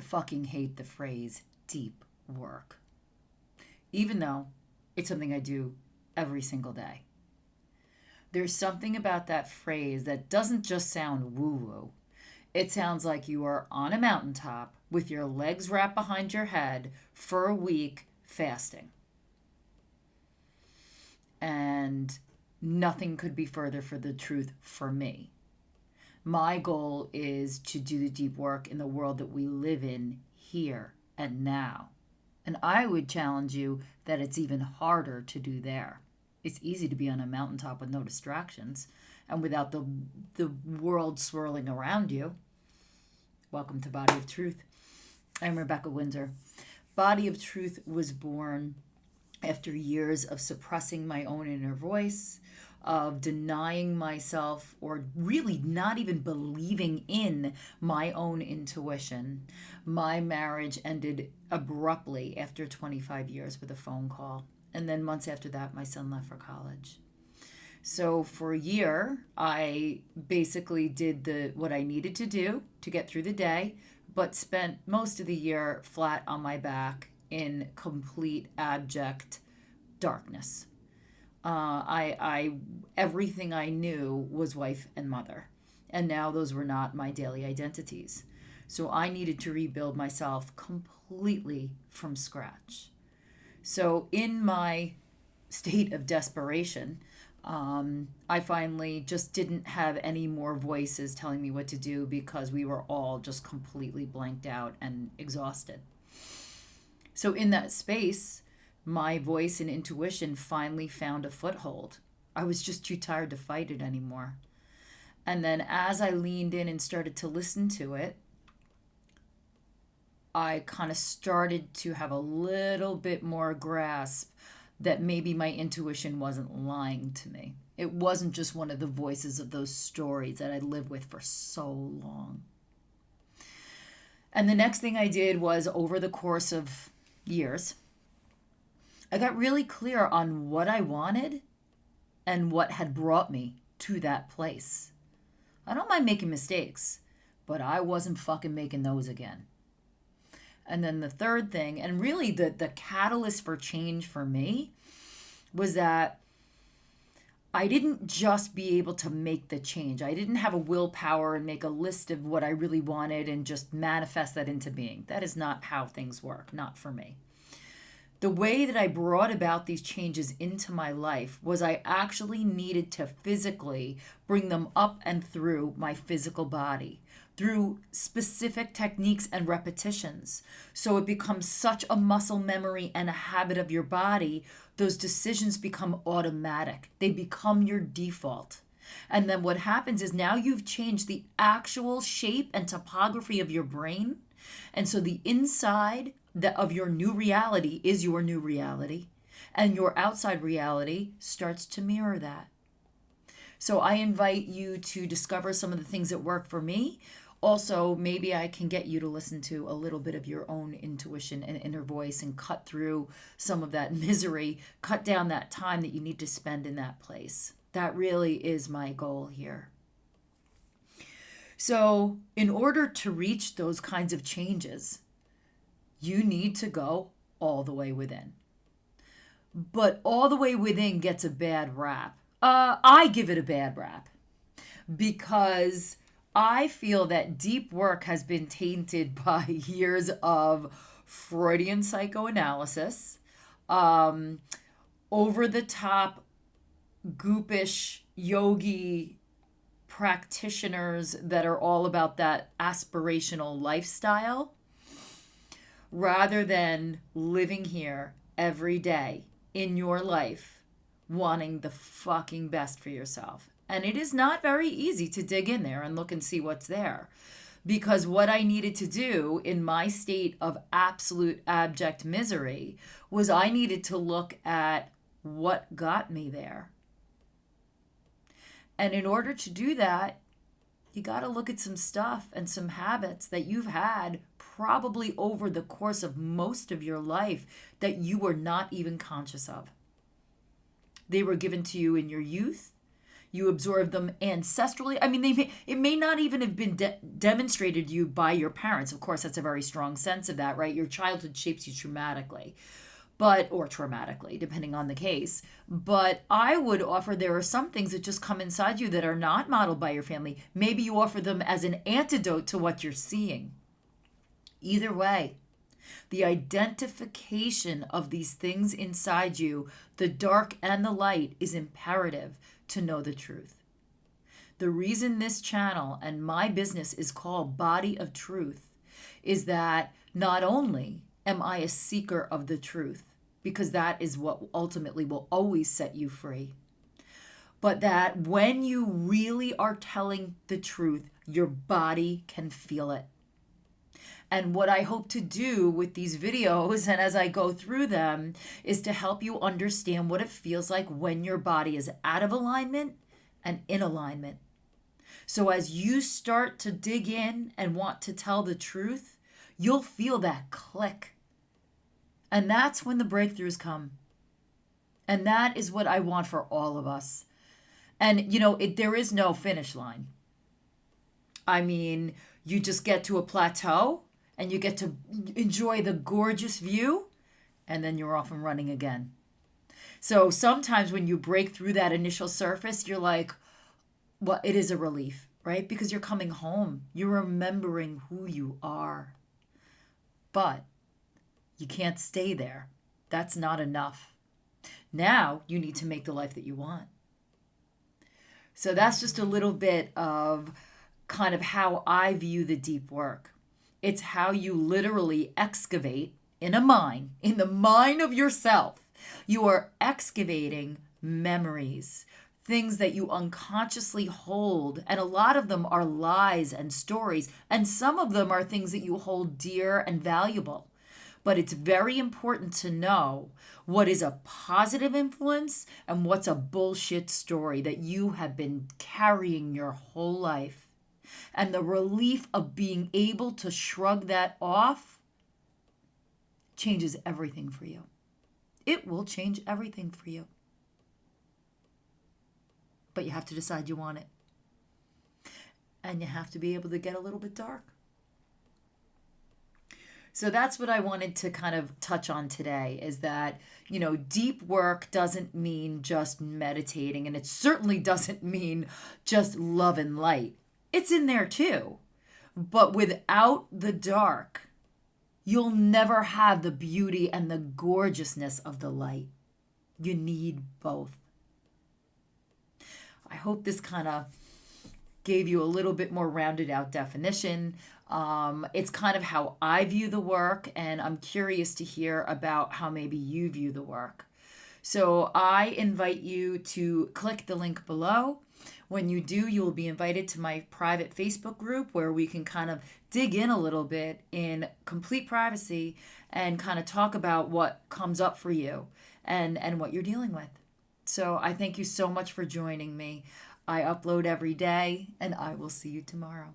fucking hate the phrase deep work, even though it's something I do every single day. There's something about that phrase that doesn't just sound woo-woo. It sounds like you are on a mountaintop with your legs wrapped behind your head for a week fasting. And nothing could be further from the truth for me. My goal is to do the deep work in the world that we live in here and now. And I would challenge you that it's even harder to do there. It's easy to be on a mountaintop with no distractions and without the world swirling around you. Welcome to Body of Truth. I'm Rebecca Windsor. Body of Truth was born after years of suppressing my own inner voice, of denying myself, or really not even believing in my own intuition. My marriage ended abruptly after 25 years with a phone call. And then months after that, my son left for college. So for a year, I basically did what I needed to do to get through the day, but spent most of the year flat on my back in complete abject darkness. Everything I knew was wife and mother, and now those were not my daily identities. So I needed to rebuild myself completely from scratch. So in my state of desperation, I finally just didn't have any more voices telling me what to do because we were all just completely blanked out and exhausted. So in that space, my voice and intuition finally found a foothold. I was just too tired to fight it anymore. And then as I leaned in and started to listen to it, I kind of started to have a little bit more grasp that maybe my intuition wasn't lying to me. It wasn't just one of the voices of those stories that I lived with for so long. And the next thing I did was, over the course of years, I got really clear on what I wanted and what had brought me to that place. I don't mind making mistakes, but I wasn't fucking making those again. And then the third thing, and really the catalyst for change for me, was that I didn't just be able to make the change. I didn't have a willpower and make a list of what I really wanted and just manifest that into being. That is not how things work, not for me. The way that I brought about these changes into my life was I actually needed to physically bring them up and through my physical body, through specific techniques and repetitions. So it becomes such a muscle memory and a habit of your body, those decisions become automatic. They become your default. And then what happens is now you've changed the actual shape and topography of your brain. And so the inside of your new reality is your new reality, and your outside reality starts to mirror that. So I invite you to discover some of the things that work for me. Also, maybe I can get you to listen to a little bit of your own intuition and inner voice and cut through some of that misery, cut down that time that you need to spend in that place. That really is my goal here. So in order to reach those kinds of changes, you need to go all the way within. But all the way within gets a bad rap. I give it a bad rap because I feel that deep work has been tainted by years of Freudian psychoanalysis, over-the-top, goopish yogi practitioners that are all about that aspirational lifestyle, rather than living here every day in your life, wanting the fucking best for yourself. And it is not very easy to dig in there and look and see what's there. Because what I needed to do in my state of absolute abject misery was I needed to look at what got me there. And in order to do that, you got to look at some stuff and some habits that you've had probably over the course of most of your life that you were not even conscious of. They were given to you in your youth. You absorb them ancestrally. I mean, it may not even have been demonstrated to you by your parents. Of course, that's a very strong sense of that, right? Your childhood shapes you traumatically, depending on the case. But I would offer there are some things that just come inside you that are not modeled by your family. Maybe you offer them as an antidote to what you're seeing. Either way, the identification of these things inside you, the dark and the light, is imperative to know the truth. The reason this channel and my business is called Body of Truth is that not only am I a seeker of the truth, because that is what ultimately will always set you free, but that when you really are telling the truth, your body can feel it. And what I hope to do with these videos and as I go through them is to help you understand what it feels like when your body is out of alignment and in alignment. So as you start to dig in and want to tell the truth, you'll feel that click. And that's when the breakthroughs come. And that is what I want for all of us. And, there is no finish line. I mean, you just get to a plateau and you get to enjoy the gorgeous view, and then you're off and running again. So sometimes when you break through that initial surface, you're like, well, it is a relief, right? Because you're coming home. You're remembering who you are. But you can't stay there. That's not enough. Now you need to make the life that you want. So that's just a little bit of kind of how I view the deep work. It's how you literally excavate in the mind of yourself. You are excavating memories, things that you unconsciously hold. And a lot of them are lies and stories. And some of them are things that you hold dear and valuable. But it's very important to know what is a positive influence and what's a bullshit story that you have been carrying your whole life. And the relief of being able to shrug that off changes everything for you. It will change everything for you. But you have to decide you want it. And you have to be able to get a little bit dark. So that's what I wanted to kind of touch on today is that, deep work doesn't mean just meditating, and it certainly doesn't mean just love and light. It's in there too. But without the dark, you'll never have the beauty and the gorgeousness of the light. You need both. I hope this kind of gave you a little bit more rounded out definition. It's kind of how I view the work, and I'm curious to hear about how maybe you view the work. So I invite you to click the link below. When you do, you will be invited to my private Facebook group where we can kind of dig in a little bit in complete privacy and kind of talk about what comes up for you and what you're dealing with. So I thank you so much for joining me. I upload every day, and I will see you tomorrow.